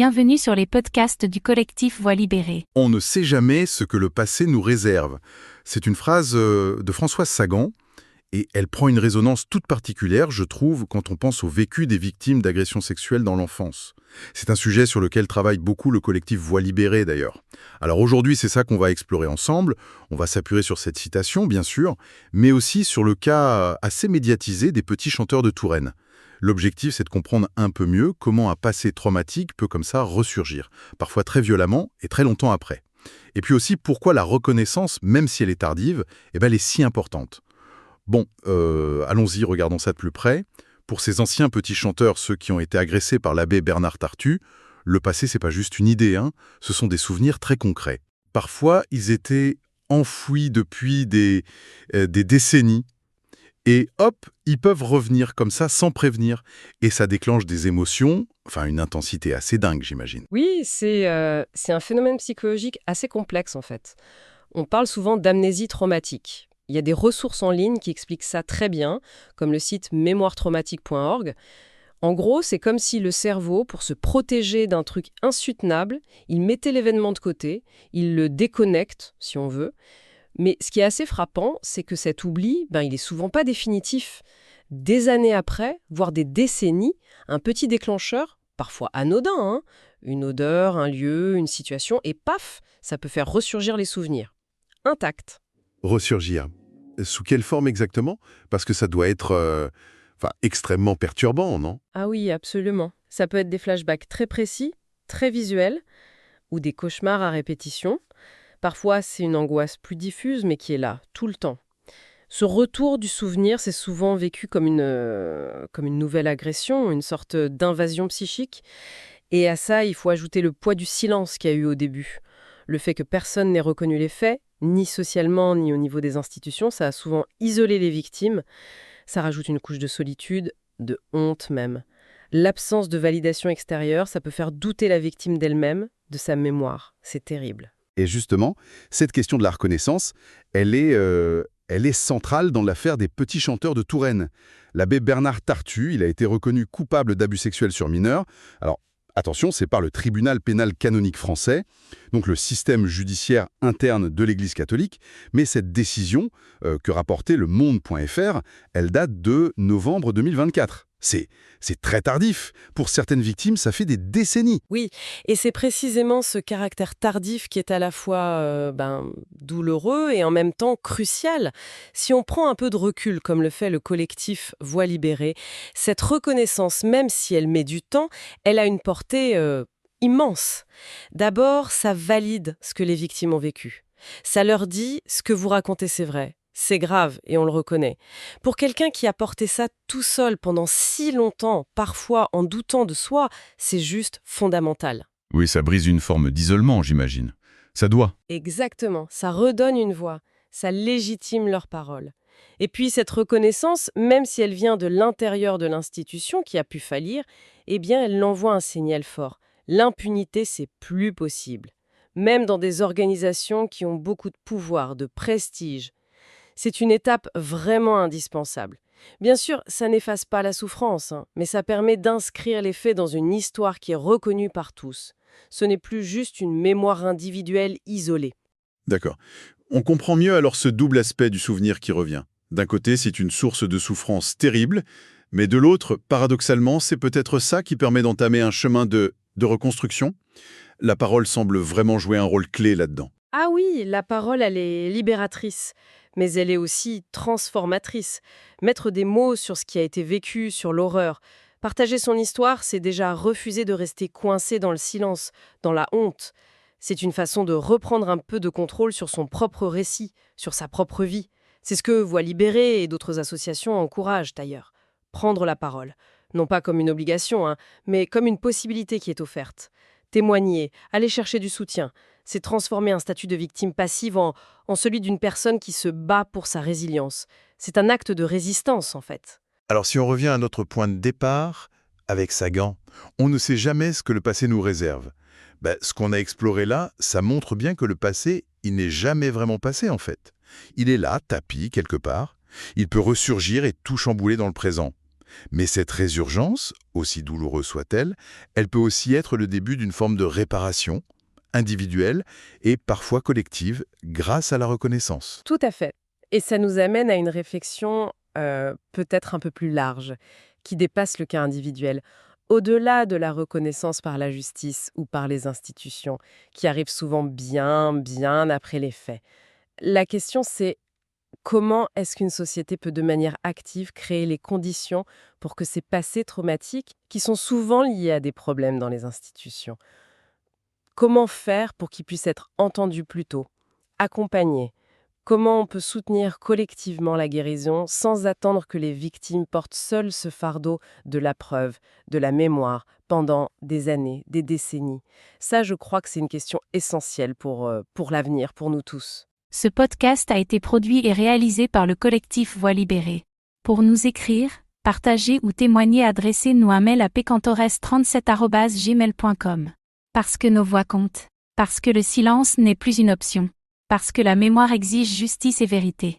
Bienvenue sur les podcasts du collectif Voix libérée. On ne sait jamais ce que le passé nous réserve. C'est une phrase de Françoise Sagan, et elle prend une résonance toute particulière, je trouve, quand on pense au vécu des victimes d'agressions sexuelles dans l'enfance. C'est un sujet sur lequel travaille beaucoup le collectif Voix libérée, d'ailleurs. Alors aujourd'hui, c'est ça qu'on va explorer ensemble. On va s'appuyer sur cette citation, bien sûr, mais aussi sur le cas assez médiatisé des petits chanteurs de Touraine. L'objectif, c'est de comprendre un peu mieux comment un passé traumatique peut comme ça ressurgir, parfois très violemment et très longtemps après. Et puis aussi pourquoi la reconnaissance, même si elle est tardive, elle est si importante. Bon, allons-y, regardons ça de plus près. Pour ces anciens petits chanteurs, ceux qui ont été agressés par l'abbé Bernard Tartu, le passé, c'est pas juste une idée, ce sont des souvenirs très concrets. Parfois, ils étaient enfouis depuis des décennies, et hop, ils peuvent revenir comme ça sans prévenir. Et ça déclenche des émotions, une intensité assez dingue, j'imagine. Oui, c'est un phénomène psychologique assez complexe en fait. On parle souvent d'amnésie traumatique. Il y a des ressources en ligne qui expliquent ça très bien, comme le site mémoiretraumatique.org. En gros, c'est comme si le cerveau, pour se protéger d'un truc insoutenable, il mettait l'événement de côté, il le déconnecte, si on veut. Mais ce qui est assez frappant, c'est que cet oubli, il est souvent pas définitif. Des années après, voire des décennies, un petit déclencheur, parfois anodin, une odeur, un lieu, une situation, et paf, ça peut faire ressurgir les souvenirs. Intacts. Ressurgir. Sous quelle forme exactement? Parce que ça doit être extrêmement perturbant, non? Ah oui, absolument. Ça peut être des flashbacks très précis, très visuels, ou des cauchemars à répétition. Parfois, c'est une angoisse plus diffuse, mais qui est là, tout le temps. Ce retour du souvenir, c'est souvent vécu comme une nouvelle agression, une sorte d'invasion psychique. Et à ça, il faut ajouter le poids du silence qu'il y a eu au début. Le fait que personne n'ait reconnu les faits, ni socialement, ni au niveau des institutions, ça a souvent isolé les victimes. Ça rajoute une couche de solitude, de honte même. L'absence de validation extérieure, ça peut faire douter la victime d'elle-même, de sa mémoire. C'est terrible. Et justement, cette question de la reconnaissance, elle est centrale dans l'affaire des petits chanteurs de Touraine. L'abbé Bernard Tartu, il a été reconnu coupable d'abus sexuels sur mineurs. Alors, attention, c'est par le tribunal pénal canonique français, donc le système judiciaire interne de l'Église catholique. Mais cette décision, que rapportait le Monde.fr, elle date de novembre 2024. C'est très tardif. Pour certaines victimes, ça fait des décennies. Oui, et c'est précisément ce caractère tardif qui est à la fois douloureux et en même temps crucial. Si on prend un peu de recul, comme le fait le collectif Voix libérée, cette reconnaissance, même si elle met du temps, elle a une portée immense. D'abord, ça valide ce que les victimes ont vécu. Ça leur dit « ce que vous racontez, c'est vrai ». C'est grave et on le reconnaît. Pour quelqu'un qui a porté ça tout seul pendant si longtemps, parfois en doutant de soi, c'est juste fondamental. Oui, ça brise une forme d'isolement, j'imagine. Ça doit. Exactement, ça redonne une voix, ça légitime leurs paroles. Et puis cette reconnaissance, même si elle vient de l'intérieur de l'institution qui a pu faillir, elle envoie un signal fort. L'impunité, c'est plus possible. Même dans des organisations qui ont beaucoup de pouvoir, de prestige. C'est une étape vraiment indispensable. Bien sûr, ça n'efface pas la souffrance, mais ça permet d'inscrire les faits dans une histoire qui est reconnue par tous. Ce n'est plus juste une mémoire individuelle isolée. D'accord. On comprend mieux alors ce double aspect du souvenir qui revient. D'un côté, c'est une source de souffrance terrible, mais de l'autre, paradoxalement, c'est peut-être ça qui permet d'entamer un chemin de reconstruction. La parole semble vraiment jouer un rôle clé là-dedans. Ah oui, la parole, elle est libératrice. Mais elle est aussi transformatrice. Mettre des mots sur ce qui a été vécu, sur l'horreur. Partager son histoire, c'est déjà refuser de rester coincé dans le silence, dans la honte. C'est une façon de reprendre un peu de contrôle sur son propre récit, sur sa propre vie. C'est ce que Voix libérée et d'autres associations encouragent d'ailleurs. Prendre la parole. Non pas comme une obligation, mais comme une possibilité qui est offerte. Témoigner, aller chercher du soutien. C'est transformer un statut de victime passive en celui d'une personne qui se bat pour sa résilience. C'est un acte de résistance, en fait. Alors si on revient à notre point de départ, avec Sagan, on ne sait jamais ce que le passé nous réserve. Ce qu'on a exploré là, ça montre bien que le passé, il n'est jamais vraiment passé en fait. Il est là, tapi, quelque part. Il peut ressurgir et tout chambouler dans le présent. Mais cette résurgence, aussi douloureuse soit-elle, elle peut aussi être le début d'une forme de réparation, individuelle et parfois collective, grâce à la reconnaissance. Tout à fait. Et ça nous amène à une réflexion peut-être un peu plus large, qui dépasse le cas individuel. Au-delà de la reconnaissance par la justice ou par les institutions, qui arrive souvent bien après les faits. La question, c'est comment est-ce qu'une société peut de manière active créer les conditions pour que ces passés traumatiques, qui sont souvent liés à des problèmes dans les institutions, comment faire pour qu'ils puissent être entendus plus tôt, accompagnés? Comment on peut soutenir collectivement la guérison sans attendre que les victimes portent seules ce fardeau de la preuve, de la mémoire, pendant des années, des décennies? Ça, je crois que c'est une question essentielle pour l'avenir, pour nous tous. Ce podcast a été produit et réalisé par le collectif Voix libérée. Pour nous écrire, partager ou témoigner, adressez-nous un mail à pecantores37@gmail.com. Parce que nos voix comptent. Parce que le silence n'est plus une option. Parce que la mémoire exige justice et vérité.